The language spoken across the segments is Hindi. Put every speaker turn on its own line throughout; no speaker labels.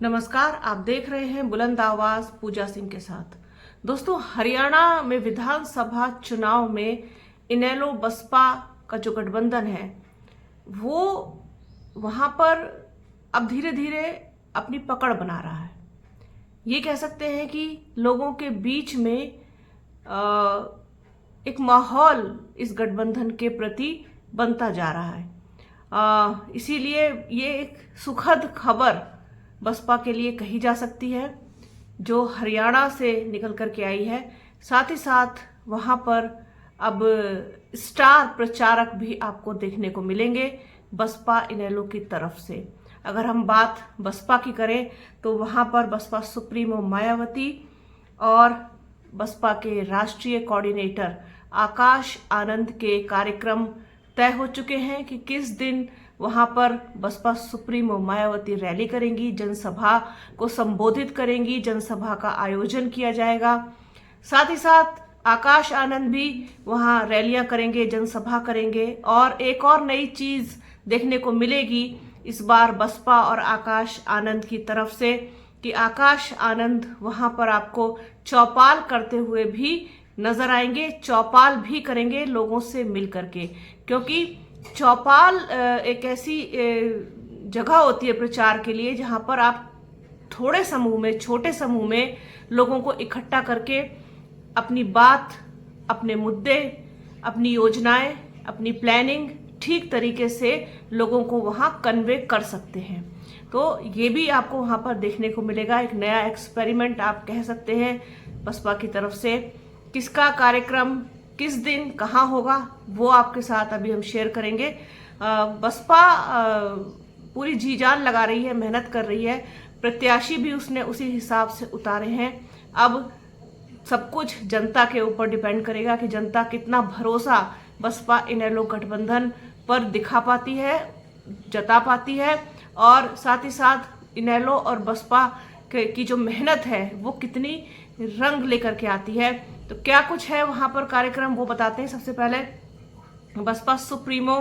नमस्कार, आप देख रहे हैं बुलंद आवाज पूजा सिंह के साथ। दोस्तों, हरियाणा में विधानसभा चुनाव में इनेलो बसपा का जो गठबंधन है वो वहां पर अब धीरे धीरे अपनी पकड़ बना रहा है। ये कह सकते हैं कि लोगों के बीच में एक माहौल इस गठबंधन के प्रति बनता जा रहा है। इसीलिए ये एक सुखद खबर बसपा के लिए कही जा सकती है जो हरियाणा से निकल कर के आई है। साथ ही साथ वहां पर अब स्टार प्रचारक भी आपको देखने को मिलेंगे बसपा इनेलो की तरफ से। अगर हम बात बसपा की करें तो वहां पर बसपा सुप्रीमो मायावती और बसपा के राष्ट्रीय कोऑर्डिनेटर आकाश आनंद के कार्यक्रम तय हो चुके हैं कि किस दिन वहां पर बसपा सुप्रीमो मायावती रैली करेंगी, जनसभा को संबोधित करेंगी, जनसभा का आयोजन किया जाएगा। साथ ही साथ आकाश आनंद भी वहां रैलियां करेंगे, जनसभा करेंगे। और एक और नई चीज देखने को मिलेगी इस बार बसपा और आकाश आनंद की तरफ से कि आकाश आनंद वहां पर आपको चौपाल करते हुए भी नजर आएंगे, चौपाल भी करेंगे लोगों से मिल करके। क्योंकि चौपाल एक ऐसी जगह होती है प्रचार के लिए जहां पर आप थोड़े समूह में, छोटे समूह में लोगों को इकट्ठा करके अपनी बात, अपने मुद्दे, अपनी योजनाएं, अपनी प्लानिंग ठीक तरीके से लोगों को वहां कन्वे कर सकते हैं। तो ये भी आपको वहां पर देखने को मिलेगा, एक नया एक्सपेरिमेंट आप कह सकते हैं बसपा की तरफ से। किसका कार्यक्रम किस दिन कहाँ होगा वो आपके साथ अभी हम शेयर करेंगे। बसपा पूरी जी जान लगा रही है, मेहनत कर रही है, प्रत्याशी भी उसने उसी हिसाब से उतारे हैं। अब सब कुछ जनता के ऊपर डिपेंड करेगा कि जनता कितना भरोसा बसपा इनेलो गठबंधन पर दिखा पाती है, जता पाती है। और साथ ही साथ इनेलो और बसपा की जो मेहनत है वो कितनी रंग लेकर के आती है। तो क्या कुछ है वहां पर कार्यक्रम वो बताते हैं। सबसे पहले बसपा सुप्रीमो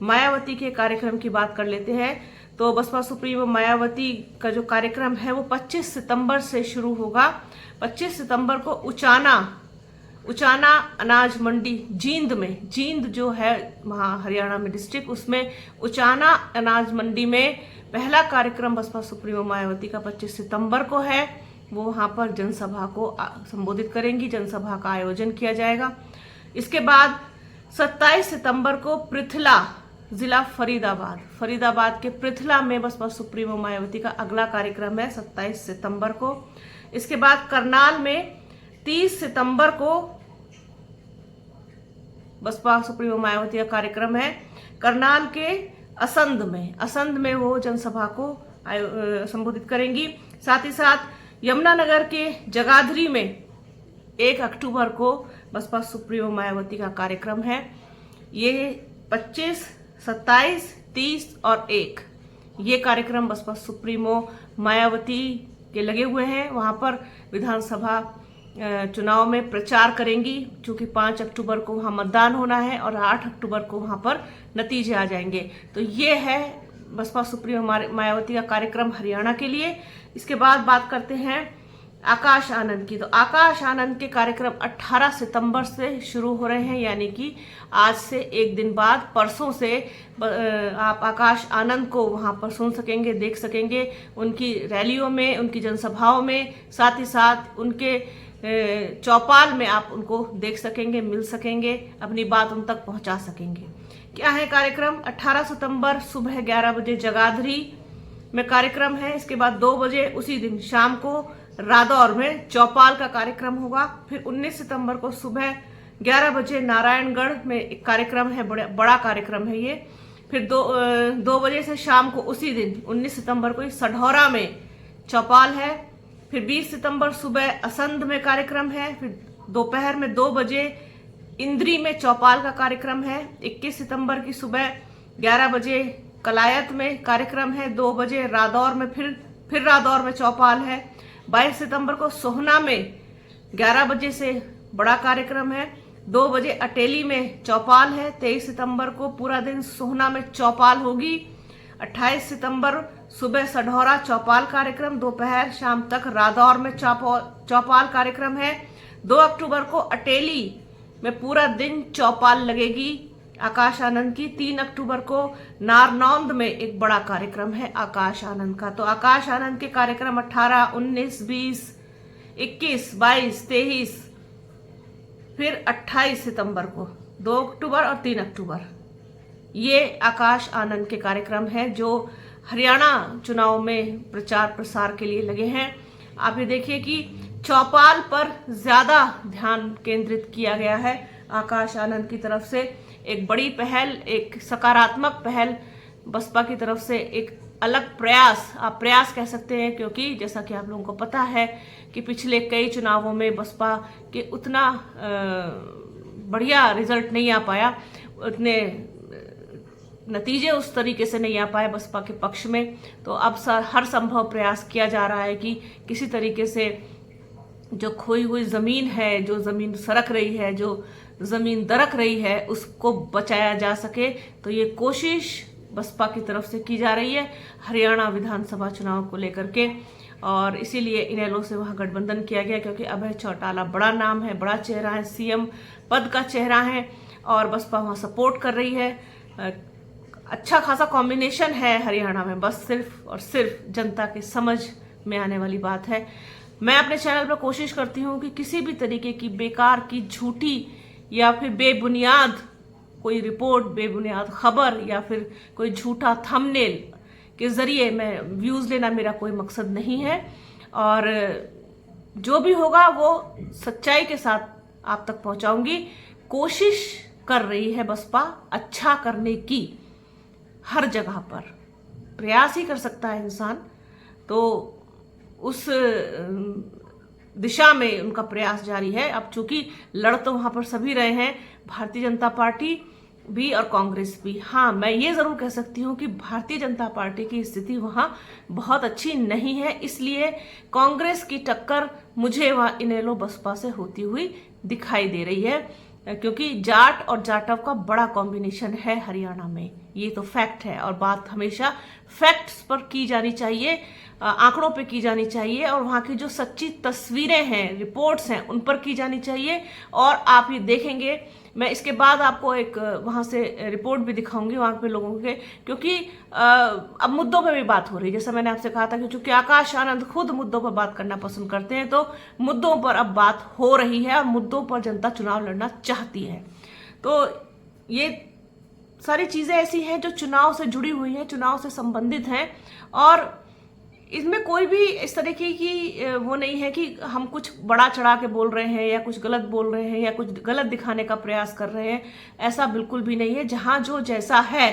मायावती के कार्यक्रम की बात कर लेते हैं। तो बसपा सुप्रीमो मायावती का जो कार्यक्रम है वो 25 सितंबर से शुरू होगा। 25 सितंबर को उचाना अनाज मंडी जींद में, जींद जो है वहाँ हरियाणा में डिस्ट्रिक्ट, उसमें उचाना अनाज मंडी में पहला कार्यक्रम बसपा सुप्रीमो मायावती का 25 सितंबर को है। वो वहां पर जनसभा को संबोधित करेंगी, जनसभा का आयोजन किया जाएगा। इसके बाद 27 सितंबर को पृथला जिला फरीदाबाद के पृथला में बसपा सुप्रीमो मायावती का अगला कार्यक्रम है 27 सितंबर को। इसके बाद करनाल में 30 सितंबर को बसपा सुप्रीमो मायावती का कार्यक्रम है। करनाल के असंध में वो जनसभा को संबोधित करेंगी। साथ ही साथ यमुनानगर के जगाधरी में 1 अक्टूबर को बसपा सुप्रीमो मायावती का कार्यक्रम है। ये 25, 27, 30 और 1 ये कार्यक्रम बसपा सुप्रीमो मायावती के लगे हुए हैं। वहां पर विधानसभा चुनाव में प्रचार करेंगी, क्योंकि 5 अक्टूबर को वहां मतदान होना है और 8 अक्टूबर को वहां पर नतीजे आ जाएंगे। तो ये है बसपा सुप्रीमो मायावती का कार्यक्रम हरियाणा के लिए। इसके बाद बात करते हैं आकाश आनंद की। तो आकाश आनंद के कार्यक्रम 18 सितंबर से शुरू हो रहे हैं, यानी कि आज से एक दिन बाद, परसों से आप आकाश आनंद को वहां पर सुन सकेंगे, देख सकेंगे, उनकी रैलियों में, उनकी जनसभाओं में। साथ ही साथ उनके चौपाल में आप उनको देख सकेंगे, मिल सकेंगे, अपनी बात उन तक पहुंचा सकेंगे। क्या है कार्यक्रम? 18 सितंबर सुबह 11 बजे जगाधरी में कार्यक्रम है। इसके बाद 2 बजे उसी दिन शाम को रादौर में चौपाल का कार्यक्रम होगा। फिर 19 सितंबर को सुबह 11 बजे नारायणगढ़ में एक कार्यक्रम है, बड़ा कार्यक्रम है ये। फिर 2 बजे से शाम को उसी दिन 19 सितंबर को सढौरा में चौपाल है। फिर 20 सितंबर सुबह असंध में कार्यक्रम है। फिर दोपहर में 2 बजे इंद्री में चौपाल का कार्यक्रम है। 21 सितंबर की सुबह 11 बजे कलायत में कार्यक्रम है। 2 बजे रादौर में फिर रादौर में चौपाल है। 22 सितंबर को सोहना में 11 बजे से बड़ा कार्यक्रम है। 2 बजे अटेली में चौपाल है। 23 सितंबर को पूरा दिन सोहना में चौपाल होगी। 28 सितंबर सुबह सढौरा चौपाल कार्यक्रम, दोपहर शाम तक रादौर में चौपाल कार्यक्रम है। 2 अक्टूबर को अटेली में पूरा दिन चौपाल लगेगी आकाश आनंद की। 3 अक्टूबर को नारनौंद में एक बड़ा कार्यक्रम है आकाश आनंद का। तो आकाश आनंद के कार्यक्रम 18, 19, 20, 21, 22, 23, फिर 28 सितंबर को, 2 अक्टूबर और 3 अक्टूबर, ये आकाश आनंद के कार्यक्रम है जो हरियाणा चुनाव में प्रचार प्रसार के लिए लगे हैं। आप ये देखिए कि चौपाल पर ज्यादा ध्यान केंद्रित किया गया है आकाश आनंद की तरफ से। एक बड़ी पहल, एक सकारात्मक पहल बसपा की तरफ से, एक अलग प्रयास, आप प्रयास कह सकते हैं, क्योंकि जैसा कि आप लोगों को पता है कि पिछले कई चुनावों में बसपा के उतना बढ़िया रिजल्ट नहीं आ पाया, उतने नतीजे उस तरीके से नहीं आ पाए बसपा के पक्ष में। तो अब हर संभव प्रयास किया जा रहा है कि किसी तरीके से जो खोई हुई जमीन है, जो जमीन सरक रही है, जो जमीन दरक रही है, उसको बचाया जा सके। तो ये कोशिश बसपा की तरफ से की जा रही है हरियाणा विधानसभा चुनाव को लेकर के, और इसीलिए इनेलो से वहां गठबंधन किया गया, क्योंकि अभय चौटाला बड़ा नाम है, बड़ा चेहरा है, सीएम पद का चेहरा है, और बसपा वहां सपोर्ट कर रही है। अच्छा खासा कॉम्बिनेशन है हरियाणा में, बस सिर्फ और सिर्फ जनता के समझ में आने वाली बात है। मैं अपने चैनल पर कोशिश करती हूँ कि किसी भी तरीके की बेकार की, झूठी या फिर बेबुनियाद कोई रिपोर्ट, बेबुनियाद खबर या फिर कोई झूठा थंबनेल के जरिए मैं व्यूज लेना मेरा कोई मकसद नहीं है, और जो भी होगा वो सच्चाई के साथ आप तक पहुंचाऊंगी। कोशिश कर रही है बसपा अच्छा करने की, हर जगह पर प्रयास ही कर सकता है इंसान, तो उस दिशा में उनका प्रयास जारी है। अब चूंकि लड़ तो वहां पर सभी रहे हैं, भारतीय जनता पार्टी भी और कांग्रेस भी। हाँ, मैं ये जरूर कह सकती हूँ कि भारतीय जनता पार्टी की स्थिति वहां बहुत अच्छी नहीं है, इसलिए कांग्रेस की टक्कर मुझे वहां इनेलो बसपा से होती हुई दिखाई दे रही है, क्योंकि जाट और जाटव का बड़ा कॉम्बिनेशन है हरियाणा में, ये तो फैक्ट है। और बात हमेशा फैक्ट्स पर की जानी चाहिए, आंकड़ों पे की जानी चाहिए, और वहाँ की जो सच्ची तस्वीरें हैं, रिपोर्ट्स हैं, उन पर की जानी चाहिए। और आप ये देखेंगे, मैं इसके बाद आपको एक वहाँ से रिपोर्ट भी दिखाऊंगी वहाँ पे लोगों के, क्योंकि अब मुद्दों पे भी बात हो रही है। जैसा मैंने आपसे कहा था कि चूंकि आकाश आनंद खुद मुद्दों पर बात करना पसंद करते हैं, तो मुद्दों पर अब बात हो रही है और मुद्दों पर जनता चुनाव लड़ना चाहती है। तो ये सारी चीजें ऐसी हैं जो चुनाव से जुड़ी हुई हैं, चुनाव से संबंधित हैं, और इसमें कोई भी इस तरीके की वो नहीं है कि हम कुछ बड़ा चढ़ा के बोल रहे हैं या कुछ गलत बोल रहे हैं या कुछ गलत दिखाने का प्रयास कर रहे हैं, ऐसा बिल्कुल भी नहीं है। जहां जो जैसा है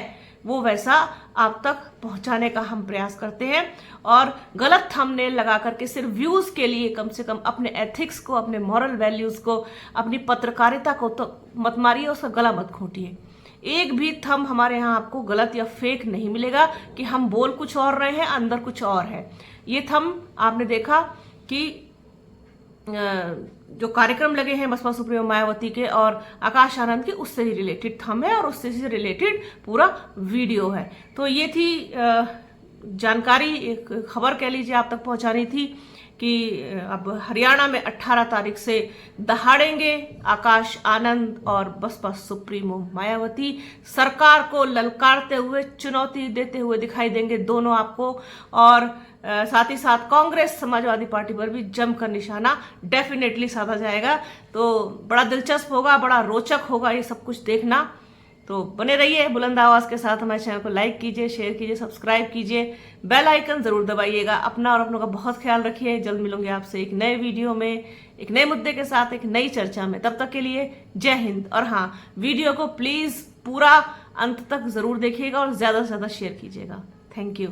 वो वैसा आप तक पहुंचाने का हम प्रयास करते हैं, और गलत थंबनेल लगा करके सिर्फ व्यूज के लिए कम से कम अपने एथिक्स को, अपने मॉरल वैल्यूज को, अपनी पत्रकारिता को तो मत मारिए, उसका गला मत घोंटिए। एक भी थंब हमारे यहाँ आपको गलत या फेक नहीं मिलेगा कि हम बोल कुछ और रहे हैं, अंदर कुछ और है। ये थंब आपने देखा कि जो कार्यक्रम लगे हैं बसपा सुप्रीमो मायावती के और आकाश आनंद के, उससे ही रिलेटेड थंब है और उससे ही रिलेटेड पूरा वीडियो है। तो ये थी जानकारी, एक खबर कह लीजिए आप तक पहुंचानी थी कि अब हरियाणा में 18 तारीख से दहाड़ेंगे आकाश आनंद और बसपा सुप्रीमो मायावती। सरकार को ललकारते हुए, चुनौती देते हुए दिखाई देंगे दोनों आपको, और साथ ही साथ कांग्रेस समाजवादी पार्टी पर भी जमकर निशाना डेफिनेटली साधा जाएगा। तो बड़ा दिलचस्प होगा, बड़ा रोचक होगा ये सब कुछ देखना। तो बने रहिए बुलंद आवाज के साथ, हमारे चैनल को लाइक कीजिए, शेयर कीजिए, सब्सक्राइब कीजिए, बेल आइकन जरूर दबाइएगा। अपना और अपनों का बहुत ख्याल रखिए। जल्द मिलूंगे आपसे एक नए वीडियो में, एक नए मुद्दे के साथ, एक नई चर्चा में। तब तक के लिए जय हिंद। और हाँ, वीडियो को प्लीज पूरा अंत तक जरूर देखिएगा और ज्यादा से ज्यादा शेयर कीजिएगा। Thank you.